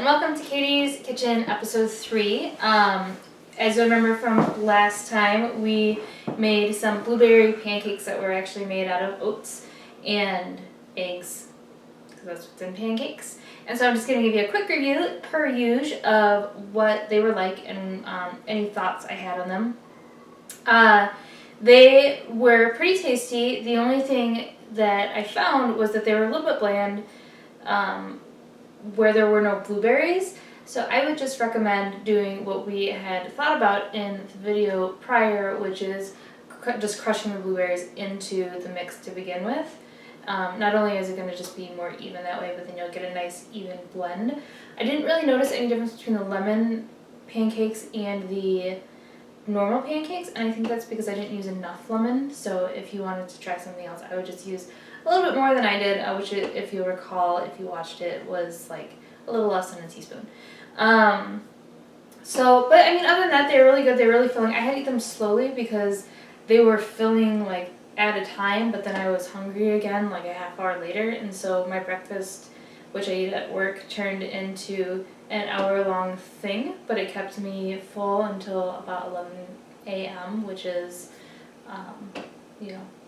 and welcome to Katie's Kitchen, episode 3. As you remember from last time, we made some blueberry pancakes that were actually made out of oats and eggs, because that's what's in pancakes. And so I'm just going to give you a quick review, per usual, of what they were like and any thoughts I had on them. They were pretty tasty. The only thing that I found was that they were a little bit bland, where there were no blueberries. So I would just recommend doing what we had thought about in the video prior, which is just crushing the blueberries into the mix to begin with. Not only is it going to just be more even that way, but then you'll get a nice even blend. I didn't really notice any difference between the lemon pancakes and the normal pancakes, and I think that's because I didn't use enough lemon. So if you wanted to try something else, I would just use a little bit more than I did, which, if you recall, if you watched it, was like a little less than a teaspoon. But I mean, other than that, they're really good. They're really filling. I had to eat them slowly because they were filling like at a time, but then I was hungry again like a half hour later, and so my breakfast, which I ate at work, turned into an hour-long thing, but it kept me full until about 11 a.m., which is,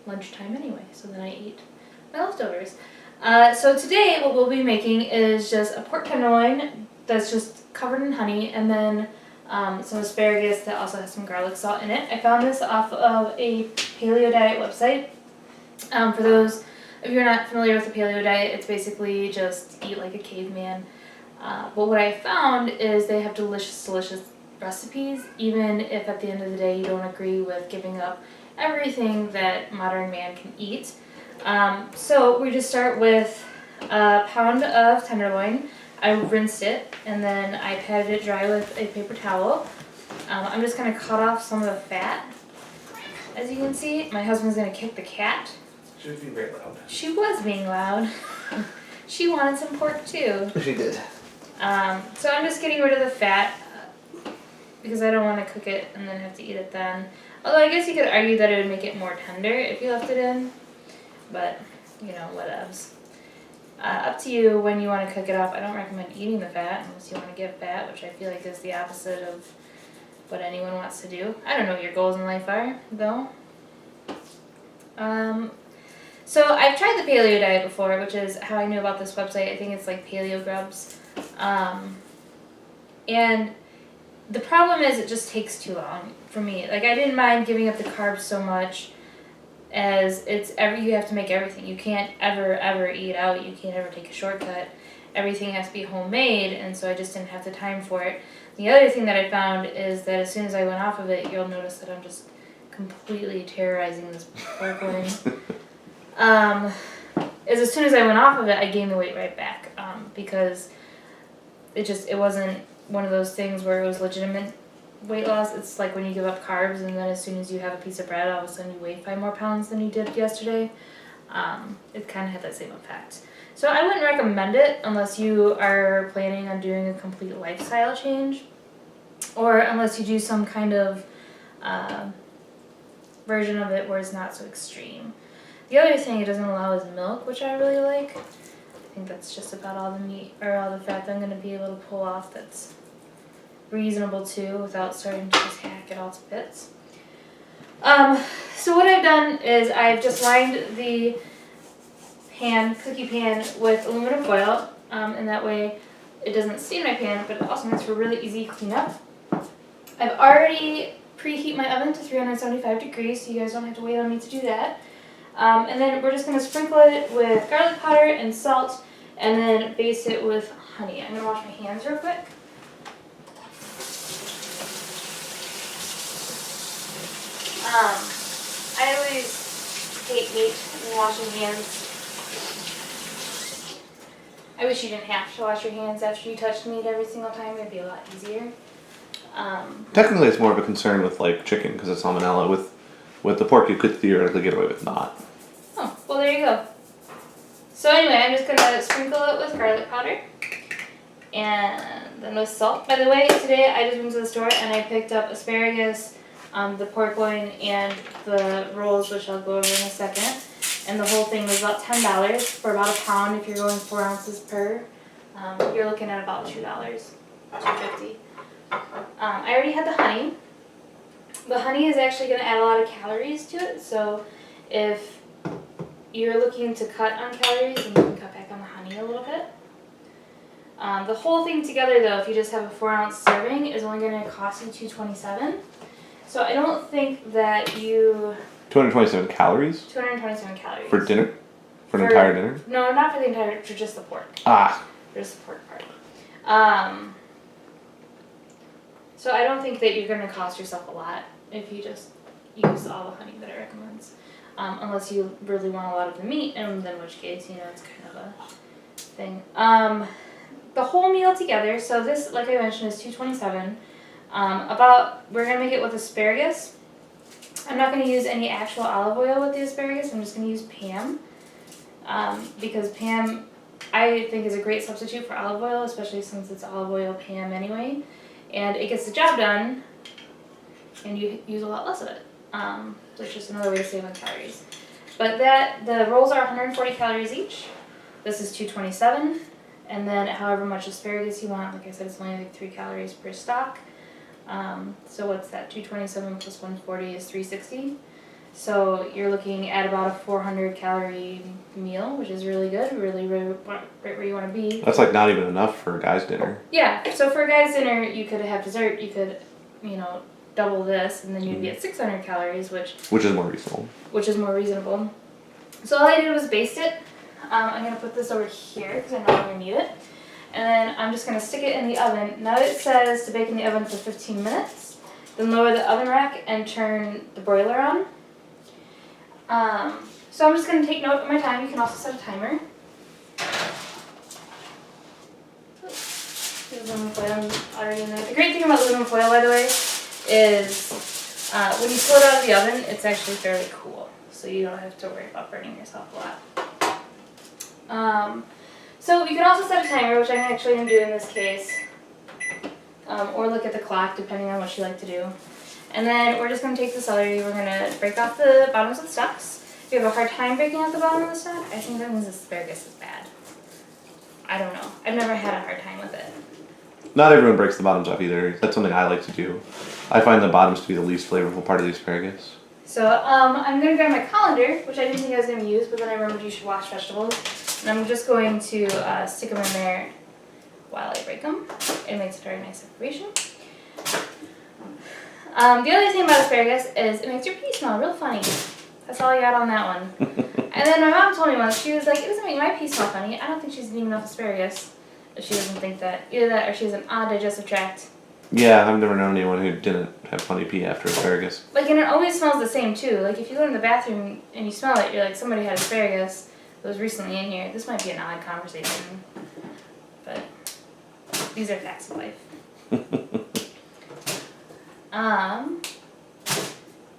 lunchtime anyway. So then I eat my leftovers. So today what we'll be making is just a pork tenderloin that's just covered in honey, and then some asparagus that also has some garlic salt in it. I found this off of a paleo diet website. For those of you who are not familiar with the paleo diet, it's basically just eat like a caveman. But what I found is they have delicious, delicious recipes, even if at the end of the day you don't agree with giving up everything that modern man can eat. So we just start with a pound of tenderloin. I rinsed it, and then I patted it dry with a paper towel. I'm just going to cut off some of the fat. As you can see, my husband's going to kick the cat. She was being very loud. She was being loud. She wanted some pork too. She did. So I'm just getting rid of the fat because I don't want to cook it and then have to eat it then. Although I guess you could argue that it would make it more tender if you left it in. But, whatevs. Up to you when you want to cook it up. I don't recommend eating the fat unless you want to get fat, which I feel like is the opposite of what anyone wants to do. I don't know what your goals in life are, though. So I've tried the paleo diet before, which is how I knew about this website. I think it's like Paleo Grubs. And the problem is it just takes too long for me. Like, I didn't mind giving up the carbs so much as you have to make everything. You can't ever eat out. You can't ever take a shortcut. Everything has to be homemade, and so I just didn't have the time for it. The other thing that I found is that as soon as I went off of it, you'll notice that I'm just completely terrorizing this pork loin. As soon as I went off of it, I gained the weight right back, because it wasn't one of those things where it was legitimate weight loss. It's like when you give up carbs and then as soon as you have a piece of bread, all of a sudden you weigh 5 more pounds than you did yesterday. It kind of had that same effect. So I wouldn't recommend it unless you are planning on doing a complete lifestyle change, or unless you do some kind of version of it where it's not so extreme. The other thing it doesn't allow is milk, which I really like. I think that's just about all the meat or all the fat that I'm going to be able to pull off that's reasonable too, without starting to just hack it all to bits. So what I've done is I've just lined the cookie pan with aluminum foil, and that way it doesn't stain my pan, but it also makes for really easy cleanup. I've already preheat my oven to 375 degrees, so you guys don't have to wait on me to do that. And then we're just going to sprinkle it with garlic powder and salt, and then baste it with honey. I'm going to wash my hands real quick. I always hate meat and washing hands. I wish you didn't have to wash your hands after you touched meat every single time. It'd be a lot easier. Technically, it's more of a concern with like chicken because it's salmonella. With the pork, you could theoretically get away with not. Oh, well, there you go. So anyway, I'm just going to sprinkle it with garlic powder and then with salt. By the way, today I just went to the store and I picked up asparagus, the pork loin, and the rolls, which I'll go over in a second. And the whole thing was about $10 for about a pound if you're going 4 ounces per. you're looking at about $2, $2.50. I already had the honey. The honey is actually going to add a lot of calories to it, so if you're looking to cut on calories, then you can cut back on the honey a little bit. The whole thing together, though, if you just have a 4-ounce serving, is only going to cost you $2.27. So I don't think that you... 227 calories? 227 calories. For dinner? For an entire dinner? No, not for the entire, for just the pork. Ah. For just the pork part. So I don't think that you're going to cost yourself a lot if you just use all the honey that it recommends. Unless you really want a lot of the meat, and in which case, you know, it's kind of a thing. The whole meal together, so this, like I mentioned, is $2.27. We're going to make it with asparagus. I'm not going to use any actual olive oil with the asparagus. I'm just going to use Pam. Because Pam, I think, is a great substitute for olive oil, especially since it's olive oil Pam anyway. And it gets the job done, and you use a lot less of it. So it's just another way to save on calories. But the rolls are 140 calories each. This is $2.27. And then however much asparagus you want, like I said, it's only like 3 calories per stock. So what's that? 227 plus 140 is 360. So you're looking at about a 400 calorie meal, which is really good, really right where you want to be. That's like not even enough for a guy's dinner. Yeah, so for a guy's dinner, you could have dessert, you could, you know, double this, and then you'd be at 600 calories, which is more reasonable. Which is more reasonable. So all I did was baste it. I'm going to put this over here because I know I'm going to need it. And then I'm just going to stick it in the oven. Now it says to bake in the oven for 15 minutes. Then lower the oven rack and turn the broiler on. So I'm just going to take note of my time. You can also set a timer. Aluminum foil already in there. The great thing about aluminum foil, by the way, is when you pull it out of the oven, it's actually fairly cool. So you don't have to worry about burning yourself a lot. So you can also set a timer, which I'm actually going to do in this case, or look at the clock, depending on what you like to do. And then we're just going to take the celery, we're going to break off the bottoms of the stalks. If you have a hard time breaking off the bottom of the stalk, I think that means asparagus is bad. I don't know. I've never had a hard time with it. Not everyone breaks the bottoms off either. That's something I like to do. I find the bottoms to be the least flavorful part of the asparagus. So I'm going to grab my colander, which I didn't think I was going to use, but then I remembered you should wash vegetables. And I'm just going to stick them in there while I break them. It makes a very nice separation. The other thing about asparagus is it makes your pee smell real funny. That's all I got on that one. And then my mom told me once, she was like, it doesn't make my pee smell funny. I don't think she's eating enough asparagus. She doesn't think that. Either that or she has an odd digestive tract. Yeah, I've never known anyone who didn't have funny pee after asparagus. Like, and it always smells the same too. Like, if you go in the bathroom and you smell it, you're like, somebody had asparagus that was recently in here. This might be an odd conversation, but these are facts of life.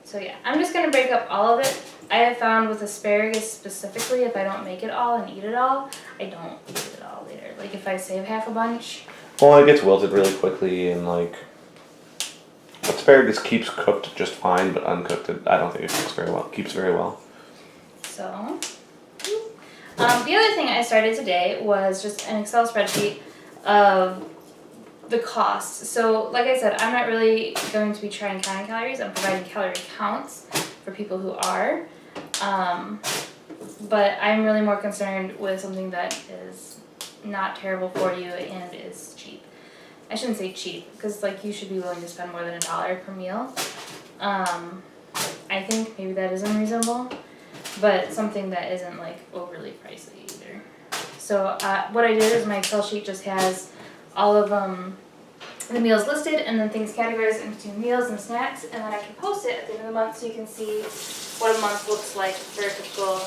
So yeah, I'm just gonna break up all of it. I have found with asparagus specifically, if I don't make it all and eat it all, I don't eat it all later. Like if I save half a bunch. Well, it gets wilted really quickly, and like asparagus keeps cooked just fine, but uncooked, I don't think it cooks very well. Keeps very well. So, the other thing I started today was just an Excel spreadsheet of the costs. So, like I said, I'm not really going to be trying counting calories. I'm providing calorie counts for people who are. But I'm really more concerned with something that is not terrible for you and is cheap. I shouldn't say cheap, because like you should be willing to spend more than $1 per meal. I think maybe that is unreasonable, but something that isn't like overly pricey either. So what I did is my Excel sheet just has all of the meals listed and then things categorized in between meals and snacks, and then I can post it at the end of the month so you can see what a month looks like for a typical.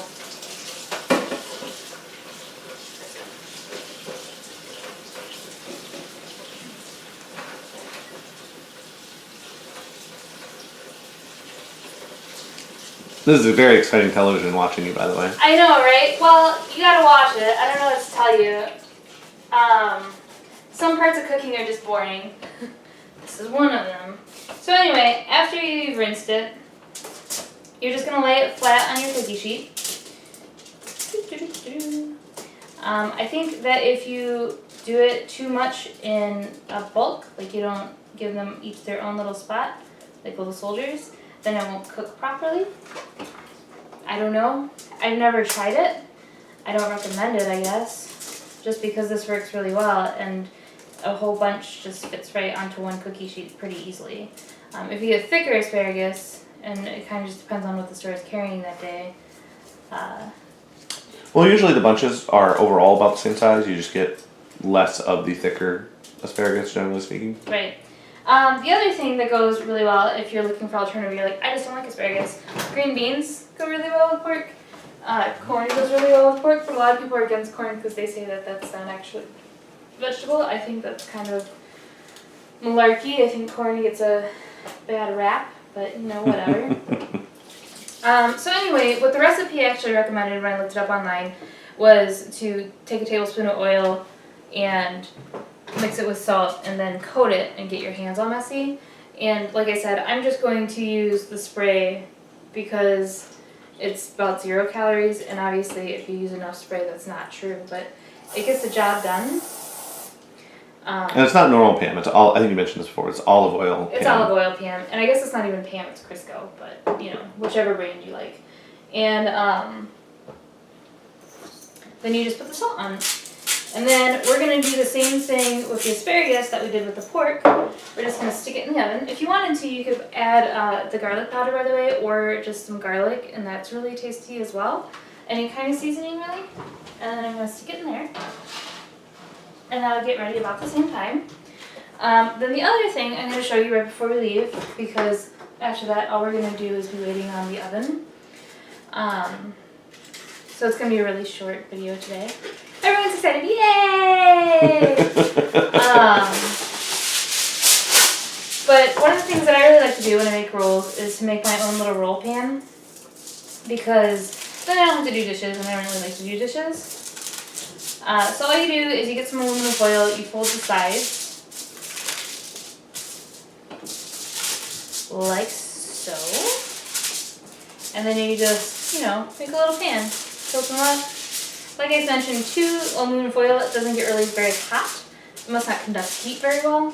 This is a very exciting television watching you, by the way. I know, right? Well, you gotta watch it. I don't know what to tell you. Some parts of cooking are just boring. This is one of them. So anyway, after you've rinsed it, you're just gonna lay it flat on your cookie sheet. I think that if you do it too much in a bulk, like you don't give them each their own little spot, like little soldiers, then it won't cook properly. I don't know. I've never tried it. I don't recommend it, I guess, just because this works really well and a whole bunch just fits right onto one cookie sheet pretty easily. If you get thicker asparagus, and it kind of just depends on what the store is carrying that day. Well, usually the bunches are overall about the same size. You just get less of the thicker asparagus, generally speaking. Right. The other thing that goes really well if you're looking for alternative, you're like, I just don't like asparagus. Green beans go really well with pork. Corn goes really well with pork, but a lot of people are against corn because they say that that's not actually vegetable. I think that's kind of malarkey. I think corn gets a bad rap, but you know, whatever. So anyway, what the recipe actually recommended when I looked it up online was to take a tablespoon of oil and mix it with salt and then coat it and get your hands all messy. And like I said, I'm just going to use the spray because it's about 0 calories, and obviously if you use enough spray that's not true, but it gets the job done. And it's not normal Pam. It's all. I think you mentioned this before. It's olive oil. It's Pam. olive oil Pam, and I guess it's not even Pam. It's Crisco, but you know, whichever brand you like. And then you just put the salt on, and then we're gonna do the same thing with the asparagus that we did with the pork. We're just gonna stick it in the oven. If you wanted to, you could add the garlic powder, by the way, or just some garlic, and that's really tasty as well. Any kind of seasoning, really. And then I'm gonna stick it in there. And that'll get ready about the same time. Then the other thing I'm going to show you right before we leave, because after that all we're going to do is be waiting on the oven. So it's going to be a really short video today. Everyone's excited, yay! But one of the things that I really like to do when I make rolls is to make my own little roll pan, because then I don't have to do dishes, and I don't really like to do dishes. So all you do is you get some aluminum foil, you fold the sides, like so, and then you just, you know, make a little pan, tilt them up. Like I mentioned, too, aluminum foil, it doesn't get really very hot. It must not conduct heat very well.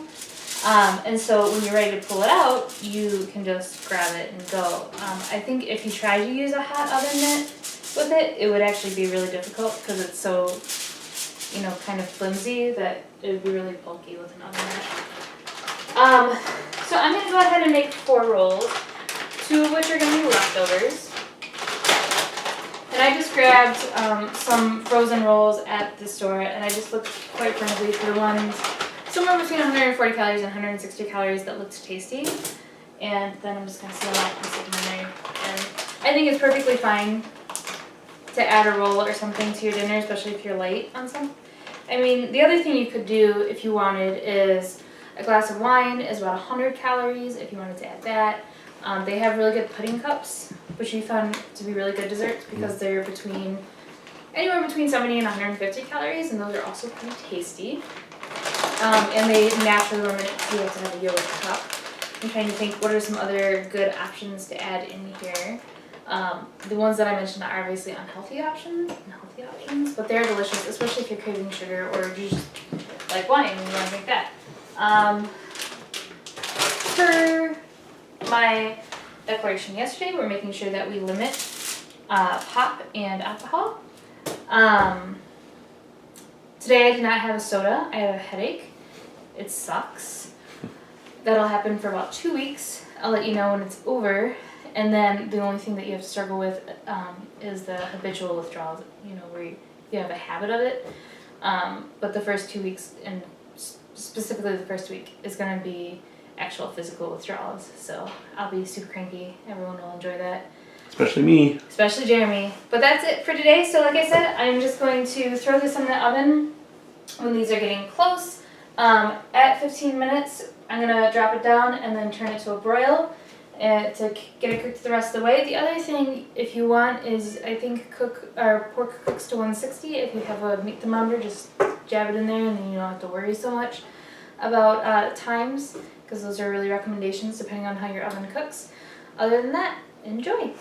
And so when you're ready to pull it out, you can just grab it and go. I think if you try to use a hot oven mitt with it, it would actually be really difficult because it's so, you know, kind of flimsy that it would be really bulky with an oven mitt. So I'm going to go ahead and make 4 rolls, 2 of which are going to be leftovers. And I just grabbed some frozen rolls at the store, and I just looked quite frankly for ones somewhere between 140 calories and 160 calories that looked tasty. And then I'm just going to seal out and stick them in there. And I think it's perfectly fine to add a roll or something to your dinner, especially if you're light on some. I mean, the other thing you could do if you wanted is a glass of wine is about 100 calories if you wanted to add that. They have really good pudding cups, which we found to be really good desserts because they're anywhere between 70 and 150 calories, and those are also pretty tasty. And they naturally warm it, so you have to have a yogurt cup. I'm trying to think what are some other good options to add in here. The ones that I mentioned are obviously unhealthy options, but they're delicious, especially if you're craving sugar or you just like wine and you want to drink that. For my declaration yesterday, we're making sure that we limit pop and alcohol. Today I did not have a soda. I have a headache. It sucks. That'll happen for about 2 weeks. I'll let you know when it's over. And then the only thing that you have to struggle with is the habitual withdrawals, you know, where you have a habit of it. But the first 2 weeks, and specifically the first week, is going to be actual physical withdrawals. So I'll be super cranky. Everyone will enjoy that. Especially me. Especially Jeremy. But that's it for today. So like I said, I'm just going to throw this in the oven when these are getting close. At 15 minutes, I'm going to drop it down and then turn it to a broil to get it cooked the rest of the way. The other thing, if you want, is I think pork cooks to 160. If you have a meat thermometer, just jab it in there and then you don't have to worry so much about times, because those are really recommendations depending on how your oven cooks. Other than that, enjoy!